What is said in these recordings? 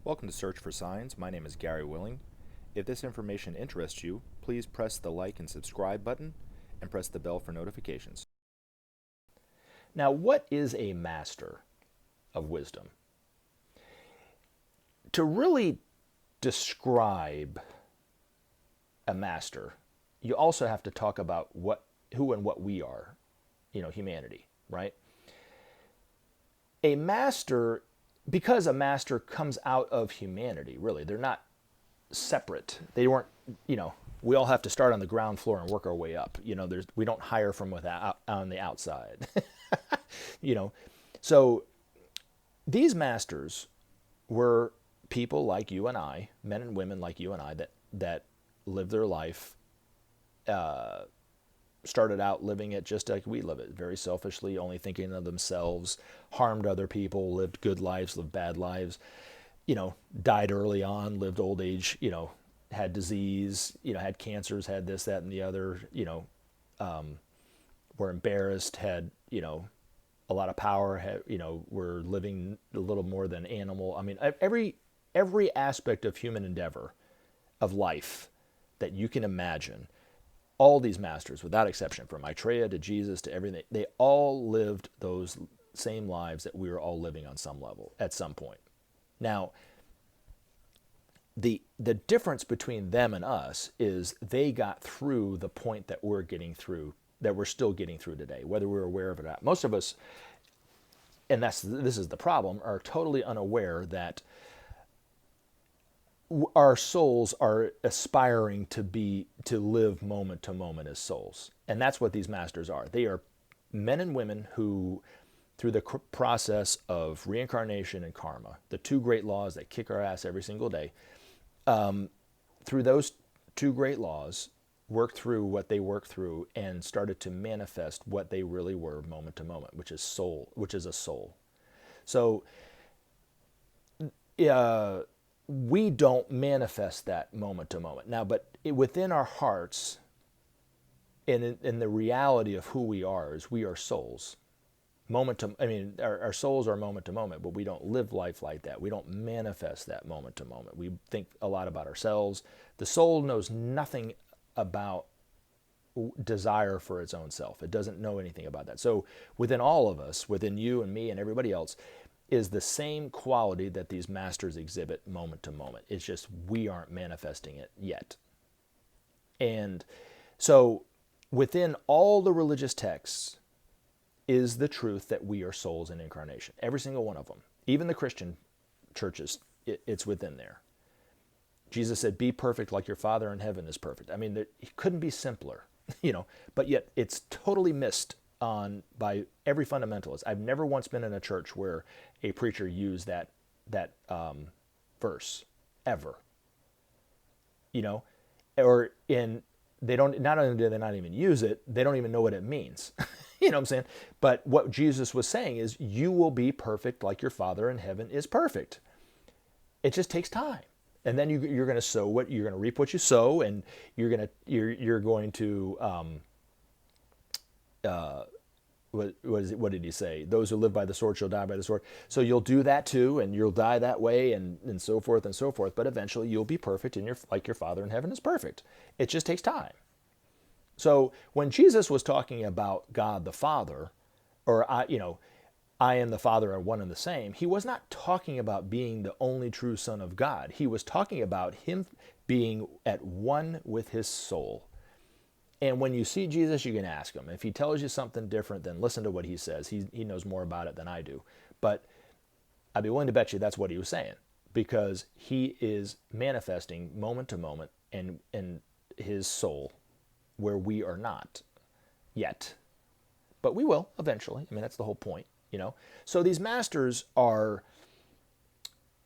Welcome to Search for Signs. My name is Gary Willing. If this information interests you, please press the like and subscribe button and press the bell for notifications. Now, what is a master of wisdom? To really describe a master, you also have to talk about who and what we are, humanity, right? A master, because a master comes out of humanity, really, they're not separate. They weren't, we all have to start on the ground floor and work our way up. We don't hire from without on the outside. So these masters were people like you and I, men and women like you and I, that lived their life, started out living it just like we live it, very selfishly, only thinking of themselves, harmed other people, lived good lives, lived bad lives, died early on, lived old age, had disease, had cancers, had this, that, and the other, were embarrassed, had, a lot of power, had, were living a little more than animal. I mean, every aspect of human endeavor, of life that you can imagine, all these masters, without exception, from Maitreya to Jesus to everything, they all lived those same lives that we were all living on some level at some point. Now, the difference between them and us is they got through the point that we're getting through, that we're still getting through today, whether we're aware of it or not. Most of us, and this is the problem, are totally unaware that our souls are aspiring to live moment to moment as souls. And that's what these masters are. They are men and women who, through the process of reincarnation and karma, the two great laws that kick our ass every single day, through those two great laws, worked through what they worked through and started to manifest what they really were moment to moment, which is a soul. So, we don't manifest that moment to moment. Now, but within our hearts, in the reality of who we are, is we are souls. Our souls are moment to moment, but we don't live life like that. We don't manifest that moment to moment. We think a lot about ourselves. The soul knows nothing about desire for its own self. It doesn't know anything about that. So within all of us, within you and me and everybody else, is the same quality that these masters exhibit moment to moment. It's just we aren't manifesting it yet. And so within all the religious texts is the truth that we are souls in incarnation. Every single one of them. Even the Christian churches, it's within there. Jesus said, be perfect like your Father in heaven is perfect. I mean, it couldn't be simpler, but yet it's totally missed on by every fundamentalist. I've never once been in a church where a preacher used that verse ever. Or they don't. Not only do they not even use it, they don't even know what it means. You know what I'm saying? But what Jesus was saying is, you will be perfect like your Father in heaven is perfect. It just takes time, and then you're going to sow what you're going to reap what you sow, and you're going to what did he say? Those who live by the sword shall die by the sword. So you'll do that too, and you'll die that way, and so forth and so forth. But eventually you'll be perfect, and like your Father in heaven is perfect. It just takes time. So when Jesus was talking about God the Father, or I and the Father are one and the same, he was not talking about being the only true Son of God. He was talking about him being at one with his soul. And when you see Jesus, you can ask him. If he tells you something different, then listen to what he says. He knows more about it than I do. But I'd be willing to bet you that's what he was saying, because he is manifesting moment to moment in his soul where we are not yet. But we will eventually. I mean, that's the whole point, So these masters are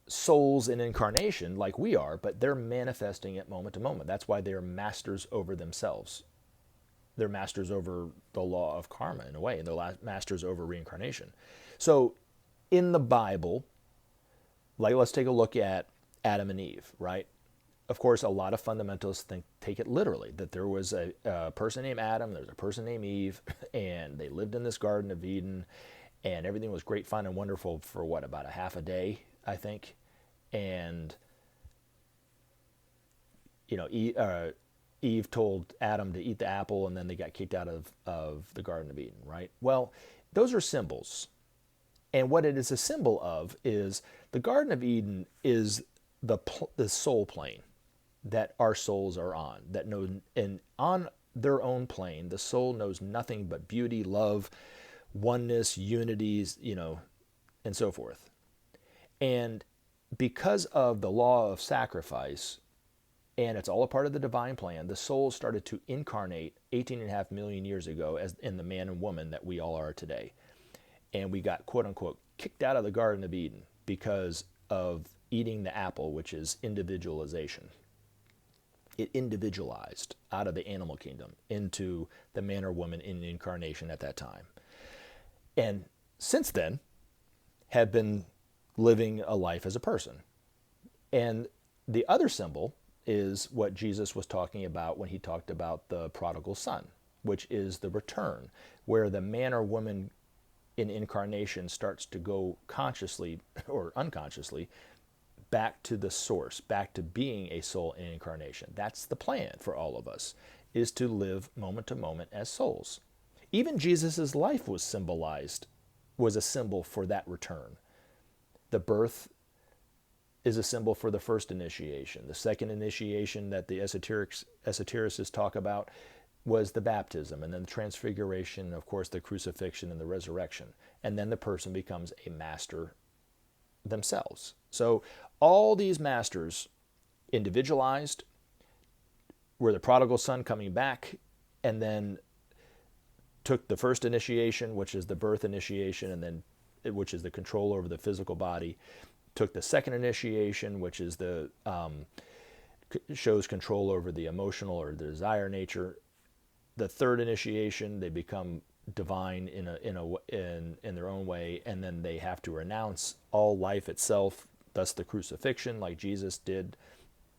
souls in incarnation like we are, but they're manifesting it moment to moment. That's why they're masters over themselves. They're masters over the law of karma in a way, and they're masters over reincarnation. So in the Bible, Like, let's take a look at Adam and Eve, right? Of course, a lot of fundamentalists take it literally, that there was a person named Adam, there's a person named Eve, and they lived in this Garden of Eden, and everything was great, fun, and wonderful for what, about a half a day, I think. And, you know, Eve told Adam to eat the apple, and then they got kicked out of the Garden of Eden, right? Well, those are symbols. And what it is a symbol of is the Garden of Eden is the soul plane that our souls are on, that know, and on their own plane, the soul knows nothing but beauty, love, oneness, unities, you know, and so forth. And because of the law of sacrifice, and it's all a part of the divine plan, the soul started to incarnate 18.5 million years ago as in the man and woman that we all are today. And we got, quote unquote, kicked out of the Garden of Eden because of eating the apple, which is individualization. It individualized out of the animal kingdom into the man or woman in incarnation at that time. And since then, have been living a life as a person. And the other symbol is what Jesus was talking about when he talked about the prodigal son, which is the return, where the man or woman in incarnation starts to go consciously or unconsciously back to the source, back to being a soul in incarnation. That's the plan for all of us, is to live moment to moment as souls. Even Jesus' life was a symbol for that return. The birth is a symbol for the first initiation. The second initiation that the esotericists talk about was the baptism, and then the transfiguration, of course, the crucifixion and the resurrection. And then the person becomes a master themselves. So all these masters individualized, were the prodigal son coming back, and then took the first initiation, which is the birth initiation, and then which is the control over the physical body, took the second initiation, which is the shows control over the emotional or the desire nature. The third initiation, they become divine in their own way, and then they have to renounce all life itself, thus the crucifixion, like Jesus did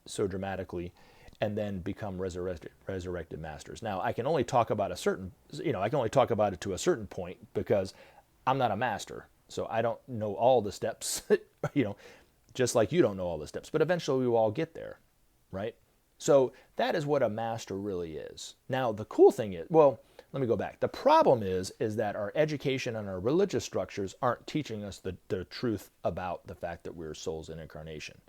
so dramatically, and then become resurrected masters. Now, I can only talk about I can only talk about it to a certain point because I'm not a master, so I don't know all the steps, just like you don't know all the steps, but eventually we will all get there, right? So that is what a master really is. Now, the cool thing is, well, let me go back. The problem is that our education and our religious structures aren't teaching us the truth about the fact that we're souls in incarnation.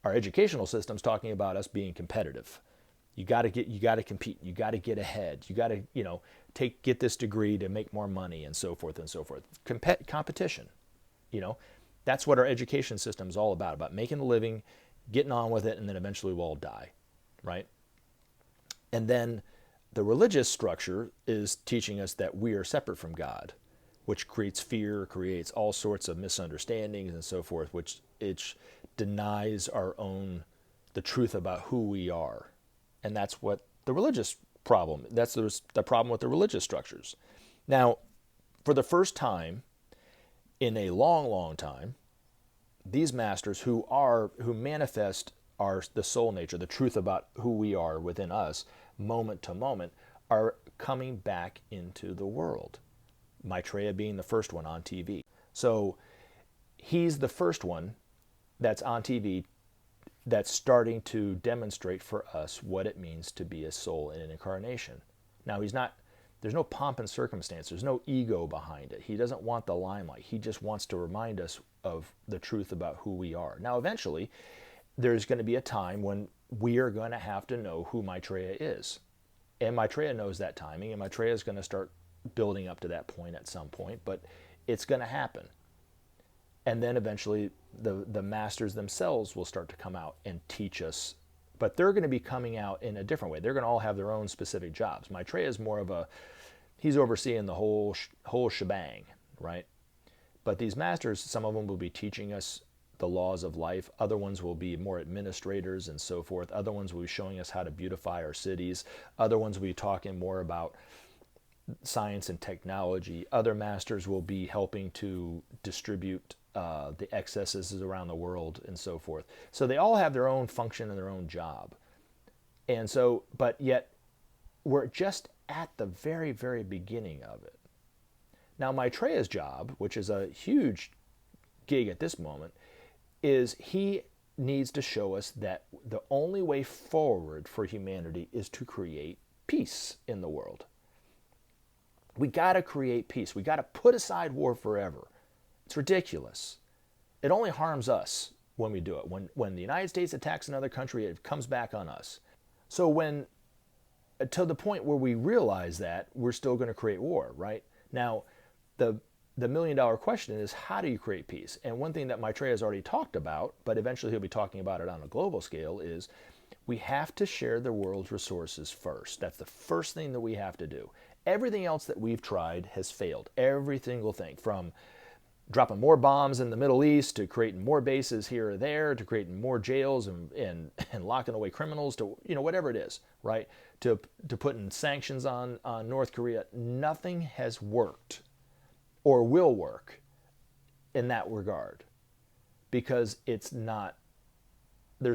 Our educational system's talking about us being competitive. You got to compete. You got to get ahead. You got to, get this degree to make more money, and so forth and so forth. Competition. That's what our education system is all about making a living, getting on with it, and then eventually we'll all die, right? And then the religious structure is teaching us that we are separate from God, which creates fear, creates all sorts of misunderstandings and so forth, which it denies the truth about who we are. And that's what the religious problem, that's the problem with the religious structures. Now, for the first time in a long, long time, these masters who manifest the soul nature, the truth about who we are within us, moment to moment, are coming back into the world. Maitreya being the first one on TV. So he's the first one that's on TV that's starting to demonstrate for us what it means to be a soul in an incarnation. Now, there's no pomp and circumstance. There's no ego behind it. He doesn't want the limelight. He just wants to remind us of the truth about who we are. Now, eventually, there's going to be a time when we are going to have to know who Maitreya is. And Maitreya knows that timing, and Maitreya is going to start building up to that point at some point, but it's going to happen. And then eventually the masters themselves will start to come out and teach us, but they're going to be coming out in a different way. They're going to all have their own specific jobs. Maitreya is more of he's overseeing the whole shebang, right? But these masters, some of them will be teaching us the laws of life. Other ones will be more administrators and so forth. Other ones will be showing us how to beautify our cities. Other ones will be talking more about science and technology. Other masters will be helping to distribute the excesses around the world and so forth. So they all have their own function and their own job. And so, but yet we're just at the very, very beginning of it. Now, Maitreya's job, which is a huge gig at this moment, is he needs to show us that the only way forward for humanity is to create peace in the world. We got to create peace. We got to put aside war forever. It's ridiculous. It only harms us when we do it. When the United States attacks another country, it comes back on us. So when, to the point where we realize that, we're still going to create war, right? Now, the million-dollar question is, how do you create peace? And one thing that Maitreya has already talked about, but eventually he'll be talking about it on a global scale, is we have to share the world's resources first. That's the first thing that we have to do. Everything else that we've tried has failed. Every single thing, from dropping more bombs in the Middle East to creating more bases here or there, to creating more jails and locking away criminals, to whatever it is, right? To putting sanctions on North Korea. Nothing has worked or will work in that regard, because there's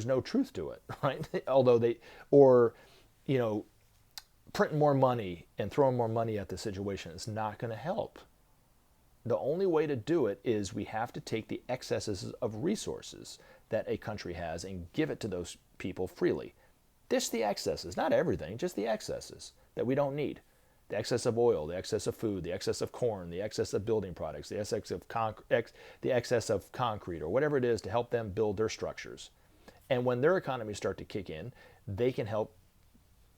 no truth to it, right? Although printing more money and throwing more money at the situation is not going to help. The only way to do it is we have to take the excesses of resources that a country has and give it to those people freely. Just the excesses, not everything, just the excesses that we don't need. The excess of oil, the excess of food, the excess of corn, the excess of building products, the excess of concrete, or whatever it is, to help them build their structures. And when their economies start to kick in, they can help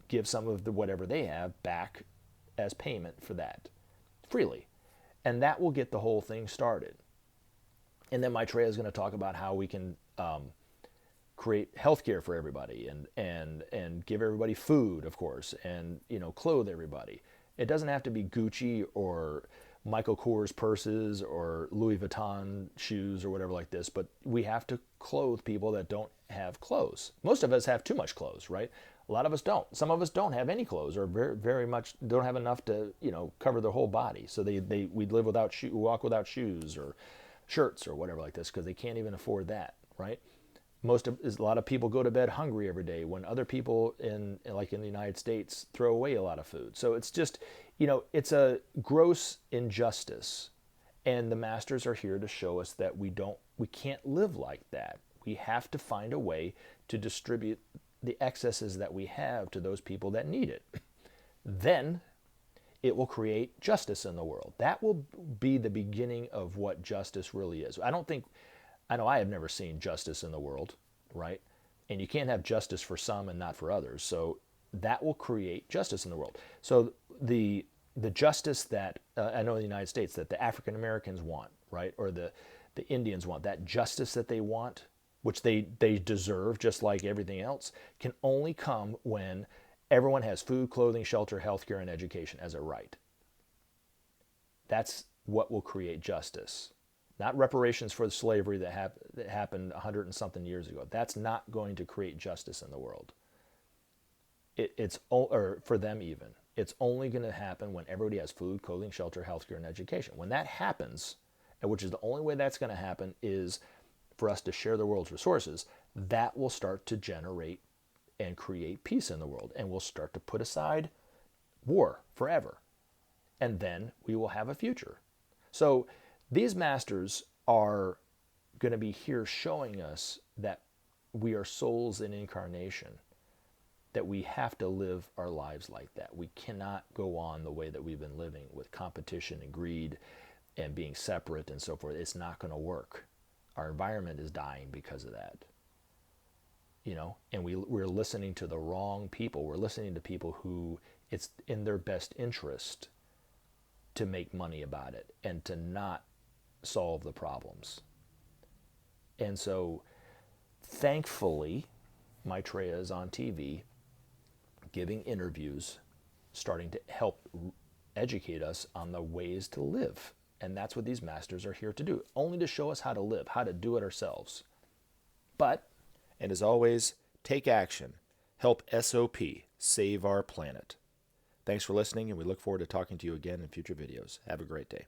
give some of whatever they have back as payment for that freely. And that will get the whole thing started. And then Maitreya is going to talk about how we can create health care for everybody and give everybody food, of course, and clothe everybody. It doesn't have to be Gucci or Michael Kors purses or Louis Vuitton shoes or whatever like this, but we have to clothe people that don't have clothes. Most of us have too much clothes, right? A lot of us don't. Some of us don't have any clothes, or very, very much don't have enough to, cover their whole body. So we live without walk without shoes or shirts or whatever like this, because they can't even afford that, right? A lot of people go to bed hungry every day, when other people in the United States throw away a lot of food. So it's just, it's a gross injustice, and the masters are here to show us that we can't live like that. We have to find a way to distribute the excesses that we have to those people that need it. Then it will create justice in the world. That will be the beginning of what justice really is. I know I have never seen justice in the world, right? And you can't have justice for some and not for others. So that will create justice in the world. So the justice that I know in the United States that the African Americans want, right? Or the Indians want, that justice that they want, which they deserve just like everything else, can only come when everyone has food, clothing, shelter, healthcare, and education as a right. That's what will create justice. Not reparations for the slavery that happened 100 and something years ago. That's not going to create justice in the world. Or for them even. It's only going to happen when everybody has food, clothing, shelter, healthcare, and education. When that happens, and which is the only way that's going to happen, is for us to share the world's resources. That will start to generate and create peace in the world, and we'll start to put aside war forever. And then we will have a future. So these masters are going to be here showing us that we are souls in incarnation, that we have to live our lives like that. We cannot go on the way that we've been living with competition and greed and being separate and so forth. It's not going to work. Our environment is dying because of that. And we're listening to the wrong people. We're listening to people who it's in their best interest to make money about it and to not solve the problems. And so, thankfully, Maitreya is on TV giving interviews, starting to help educate us on the ways to live. And that's what these masters are here to do, only to show us how to live, how to do it ourselves. But, and as always, take action. Help SOP save our planet. Thanks for listening, and we look forward to talking to you again in future videos. Have a great day.